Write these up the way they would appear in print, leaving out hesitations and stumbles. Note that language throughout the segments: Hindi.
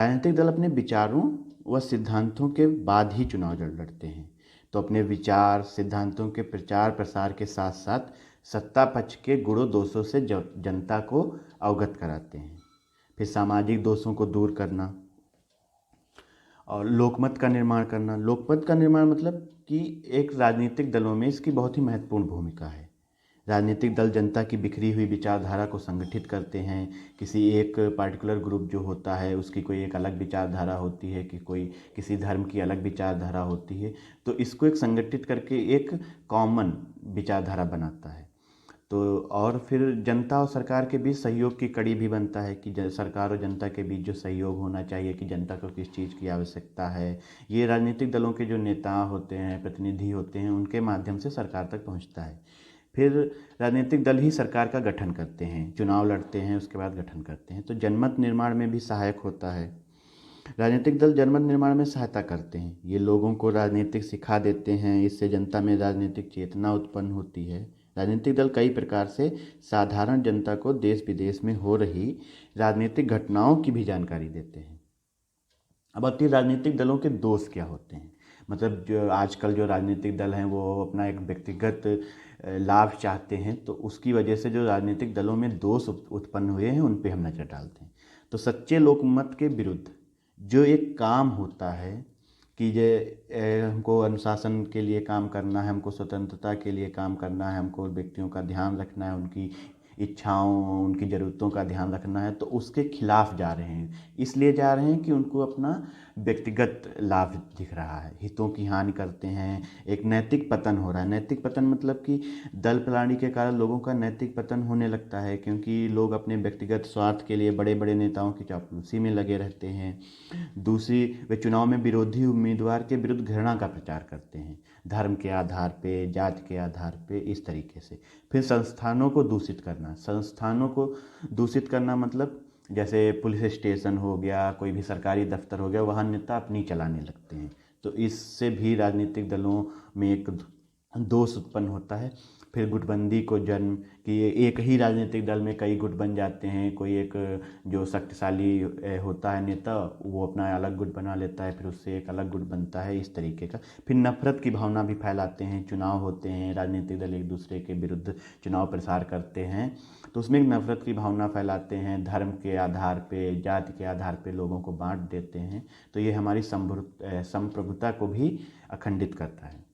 राजनीतिक दल अपने विचारों व सिद्धांतों के बाद ही चुनाव लड़ते हैं। तो अपने विचार सिद्धांतों के प्रचार प्रसार के साथ साथ सत्ता पक्ष के गुणों दोषों से जनता को अवगत कराते हैं। फिर सामाजिक दोषों को दूर करना और लोकमत का निर्माण करना। लोकमत का निर्माण मतलब कि एक राजनीतिक दलों में इसकी बहुत ही महत्वपूर्ण भूमिका है। राजनीतिक दल जनता की बिखरी हुई विचारधारा को संगठित करते हैं। किसी एक पार्टिकुलर ग्रुप जो होता है उसकी कोई एक अलग विचारधारा होती है, कि कोई किसी धर्म की अलग विचारधारा होती है, तो इसको एक संगठित करके एक कॉमन विचारधारा बनाता है। तो और फिर जनता और सरकार के बीच सहयोग की कड़ी भी बनता है कि सरकार और जनता के बीच जो सहयोग होना चाहिए कि जनता को किस चीज़ की आवश्यकता है, ये राजनीतिक दलों के जो नेता होते हैं, प्रतिनिधि होते हैं, उनके माध्यम से सरकार तक पहुंचता है। फिर राजनीतिक दल ही सरकार का गठन करते हैं, चुनाव लड़ते हैं, उसके बाद गठन करते हैं। तो जनमत निर्माण में भी सहायक होता है। राजनीतिक दल जनमत निर्माण में सहायता करते हैं। ये लोगों को राजनीतिक सिखा देते हैं, इससे जनता में राजनीतिक चेतना उत्पन्न होती है। राजनीतिक दल कई प्रकार से साधारण जनता को देश विदेश में हो रही राजनीतिक घटनाओं की भी जानकारी देते हैं। अब आती है राजनीतिक दलों के दोष क्या होते हैं। मतलब जो आजकल जो राजनीतिक दल हैं वो अपना एक व्यक्तिगत लाभ चाहते हैं, तो उसकी वजह से जो राजनीतिक दलों में दोष उत्पन्न हुए हैं उन पे हम नज़र डालते हैं। तो सच्चे लोकमत के विरुद्ध जो एक काम होता है कि ये हमको अनुशासन के लिए काम करना है, हमको स्वतंत्रता के लिए काम करना है, हमको व्यक्तियों का ध्यान रखना है, उनकी इच्छाओं उनकी ज़रूरतों का ध्यान रखना है, तो उसके खिलाफ जा रहे हैं। इसलिए जा रहे हैं कि उनको अपना व्यक्तिगत लाभ दिख रहा है, हितों की हानि करते हैं, एक नैतिक पतन हो रहा है। नैतिक पतन मतलब कि दल प्रणाली के कारण लोगों का नैतिक पतन होने लगता है, क्योंकि लोग अपने व्यक्तिगत स्वार्थ के लिए बड़े बड़े नेताओं की चापलूसी में लगे रहते हैं। दूसरी, वे चुनाव में विरोधी उम्मीदवार के विरुद्ध घृणा का प्रचार करते हैं, धर्म के आधार पे, जाति के आधार पे, इस तरीके से। फिर संस्थानों को दूषित करना। संस्थानों को दूषित करना मतलब जैसे पुलिस स्टेशन हो गया, कोई भी सरकारी दफ्तर हो गया, वहाँ नेता अपनी चलाने लगते हैं। तो इससे भी राजनीतिक दलों में एक दोष उत्पन्न होता है। फिर गुटबंदी को जन्म, कि एक ही राजनीतिक दल में कई गुट बन जाते हैं। कोई एक जो शक्तिशाली होता है नेता, वो अपना अलग गुट बना लेता है, फिर उससे एक अलग गुट बनता है, इस तरीके का। फिर नफरत की भावना भी फैलाते हैं। चुनाव होते हैं, राजनीतिक दल एक दूसरे के विरुद्ध चुनाव प्रसार करते हैं, तो उसमें एक नफरत की भावना फैलाते हैं। धर्म के आधार पे, जाति के आधार पे लोगों को बांट देते हैं। तो ये हमारी संप्रभुता को भी अखंडित करता है।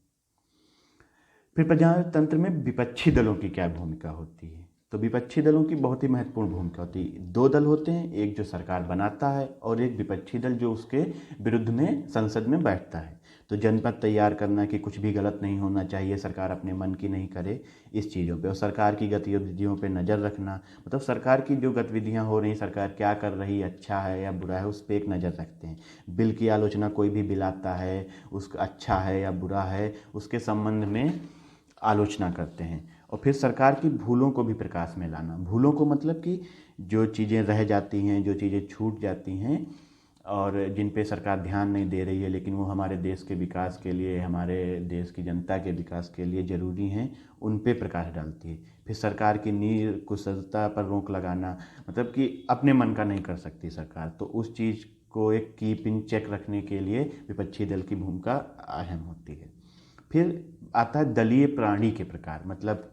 फिर प्रजातंत्र में विपक्षी दलों की क्या भूमिका होती है। तो विपक्षी दलों की बहुत ही महत्वपूर्ण भूमिका होती है। दो दल होते हैं, एक जो सरकार बनाता है और एक विपक्षी दल जो उसके विरुद्ध में संसद में बैठता है। तो जनमत तैयार करना कि कुछ भी गलत नहीं होना चाहिए, सरकार अपने मन की नहीं करे, इस चीज़ों पे। और सरकार की गतिविधियों पे नज़र रखना, मतलब सरकार की जो गतिविधियाँ हो रही, सरकार क्या कर रही, अच्छा है या बुरा है, उस पर एक नज़र रखते हैं। बिल की आलोचना, कोई भी बिल आता है उसका अच्छा है या बुरा है, उसके संबंध में आलोचना करते हैं। और फिर सरकार की भूलों को भी प्रकाश में लाना। भूलों को मतलब कि जो चीज़ें रह जाती हैं, जो चीज़ें छूट जाती हैं और जिन पे सरकार ध्यान नहीं दे रही है, लेकिन वो हमारे देश के विकास के लिए, हमारे देश की जनता के विकास के लिए ज़रूरी हैं, उन पे प्रकाश डालती है। फिर सरकार की निरकुशलता पर रोक लगाना, मतलब कि अपने मन का नहीं कर सकती सरकार, तो उस चीज़ को एक कीप इन चेक रखने के लिए विपक्षी दल की भूमिका अहम होती है। फिर आता है दलीय प्राणी के प्रकार। मतलब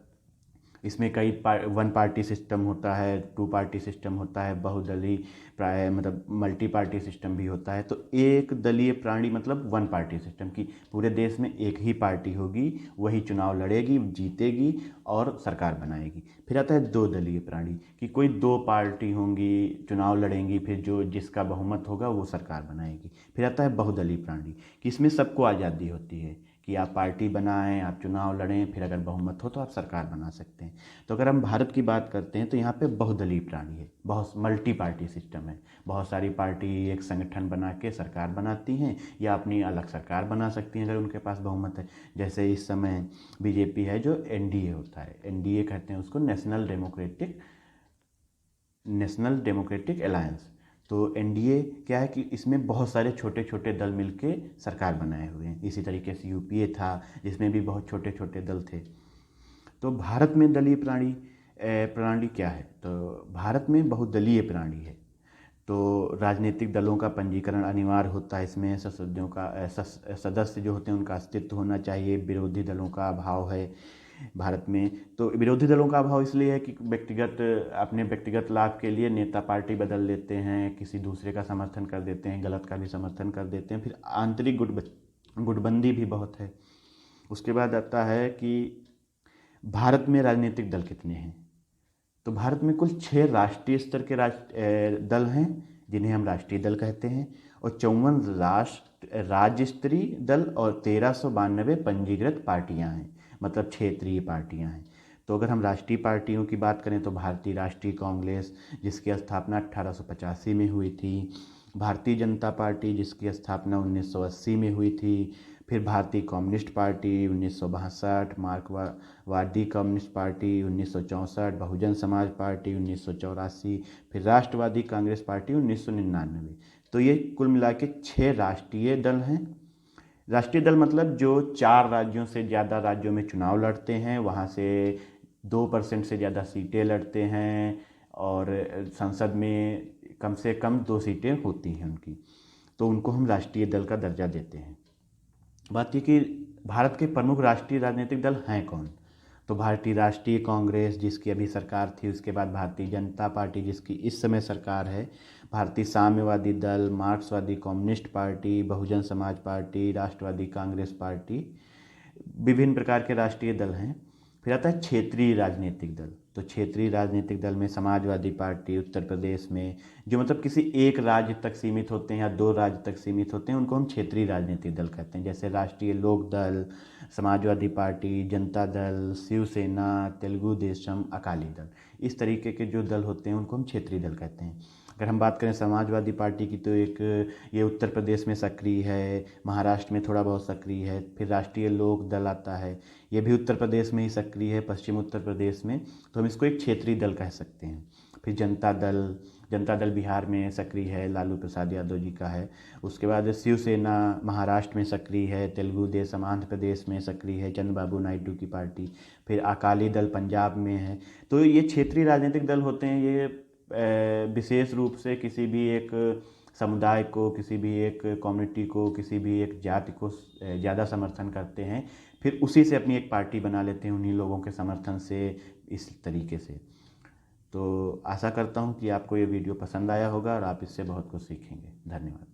इसमें कई वन पार्टी सिस्टम होता है, टू पार्टी सिस्टम होता है, बहुदलीय प्राय मतलब मल्टी पार्टी सिस्टम भी होता है। तो एक दलीय प्राणी मतलब वन पार्टी सिस्टम की पूरे देश में एक ही पार्टी होगी, वही चुनाव लड़ेगी, जीतेगी और सरकार बनाएगी। फिर आता है दो दलीय प्राणी, कि कोई दो पार्टी होंगी, चुनाव लड़ेंगी, फिर जो जिसका बहुमत होगा वो सरकार बनाएगी। फिर आता है बहुदलीय प्राणी, कि इसमें सबको आज़ादी होती है कि आप पार्टी बनाएं, आप चुनाव लड़ें, फिर अगर बहुमत हो तो आप सरकार बना सकते हैं। तो अगर हम भारत की बात करते हैं तो यहाँ पे बहुदलीय प्राणी है, बहुत मल्टी पार्टी सिस्टम है। बहुत सारी पार्टी एक संगठन बना के सरकार बनाती हैं या अपनी अलग सरकार बना सकती हैं अगर उनके पास बहुमत है। जैसे इस समय बीजेपी है जो एनडीए होता है, एनडीए कहते हैं उसको, नेशनल डेमोक्रेटिक अलायंस। तो एनडीए क्या है कि इसमें बहुत सारे छोटे छोटे दल मिलके सरकार बनाए हुए हैं। इसी तरीके से यूपीए था जिसमें भी बहुत छोटे छोटे दल थे। तो भारत में दलीय प्रणाली क्या है, तो भारत में बहुदलीय प्रणाली है। तो राजनीतिक दलों का पंजीकरण अनिवार्य होता है। इसमें सदस्य जो होते हैं उनका अस्तित्व होना चाहिए। विरोधी दलों का अभाव है भारत में। तो विरोधी दलों का अभाव इसलिए है कि अपने व्यक्तिगत लाभ के लिए नेता पार्टी बदल लेते हैं, किसी दूसरे का समर्थन कर देते हैं, गलत का भी समर्थन कर देते हैं। फिर आंतरिक गुटबंदी भी बहुत है। उसके बाद आता है कि भारत में राजनीतिक दल कितने हैं। तो भारत में कुल 6 राष्ट्रीय स्तर के दल हैं जिन्हें हम राष्ट्रीय दल कहते हैं, और 54 राज्य स्तरीय दल और 1392 पंजीकृत पार्टियां हैं, मतलब क्षेत्रीय पार्टियां हैं। तो अगर हम राष्ट्रीय पार्टियों की बात करें तो भारतीय राष्ट्रीय कांग्रेस, जिसकी स्थापना 1885 में हुई थी, भारतीय जनता पार्टी जिसकी स्थापना 1980 में हुई थी, फिर भारतीय कम्युनिस्ट पार्टी 1962, मार्क्सवादी communist party 1964, Bahujan Samaj party 1984, फिर राष्ट्रवादी कांग्रेस पार्टी 1999। तो ये कुल मिला के 6 राष्ट्रीय दल हैं। राष्ट्रीय दल मतलब जो 4 राज्यों से ज़्यादा राज्यों में चुनाव लड़ते हैं, वहाँ से 2% से ज़्यादा सीटें लड़ते हैं, और संसद में कम से कम 2 सीटें होती हैं उनकी, तो उनको हम राष्ट्रीय दल का दर्जा देते हैं। बात ये कि भारत के प्रमुख राष्ट्रीय राजनीतिक दल हैं कौन। तो भारतीय राष्ट्रीय कांग्रेस जिसकी अभी सरकार थी, उसके बाद भारतीय जनता पार्टी जिसकी इस समय सरकार है, भारतीय साम्यवादी दल, मार्क्सवादी communist party, Bahujan Samaj party, राष्ट्रवादी कांग्रेस पार्टी, विभिन्न प्रकार के राष्ट्रीय दल हैं। फिर आता है क्षेत्रीय राजनीतिक दल। तो क्षेत्रीय राजनीतिक दल में समाजवादी पार्टी उत्तर प्रदेश में, जो मतलब किसी एक राज्य तक सीमित होते हैं या 2 राज्य तक सीमित होते हैं, उनको हम क्षेत्रीय राजनीतिक दल कहते हैं। जैसे राष्ट्रीय लोक दल, समाजवादी पार्टी, जनता दल, शिवसेना, तेलुगु देशम, अकाली दल, इस तरीके के जो दल होते हैं उनको हम क्षेत्रीय दल कहते हैं। अगर हम बात करें समाजवादी पार्टी की, तो ये उत्तर प्रदेश में सक्रिय है, महाराष्ट्र में थोड़ा बहुत सक्रिय है। फिर राष्ट्रीय लोक दल आता है, ये भी उत्तर प्रदेश में ही सक्रिय है, पश्चिम उत्तर प्रदेश में, तो हम इसको एक क्षेत्रीय दल कह सकते हैं। फिर जनता दल बिहार में सक्रिय है, लालू प्रसाद यादव जी का है। उसके बाद शिवसेना महाराष्ट्र में सक्रिय है, तेलुगु देशम आंध्र प्रदेश में सक्रिय है, चंद्रबाबू नायडू की पार्टी। फिर अकाली दल पंजाब में है। तो ये क्षेत्रीय राजनीतिक दल होते हैं। ये विशेष रूप से किसी भी एक समुदाय को, किसी भी एक कम्युनिटी को, किसी भी एक जाति को ज़्यादा समर्थन करते हैं, फिर उसी से अपनी एक पार्टी बना लेते हैं उन्हीं लोगों के समर्थन से, इस तरीके से। तो आशा करता हूँ कि आपको ये वीडियो पसंद आया होगा और आप इससे बहुत कुछ सीखेंगे। धन्यवाद।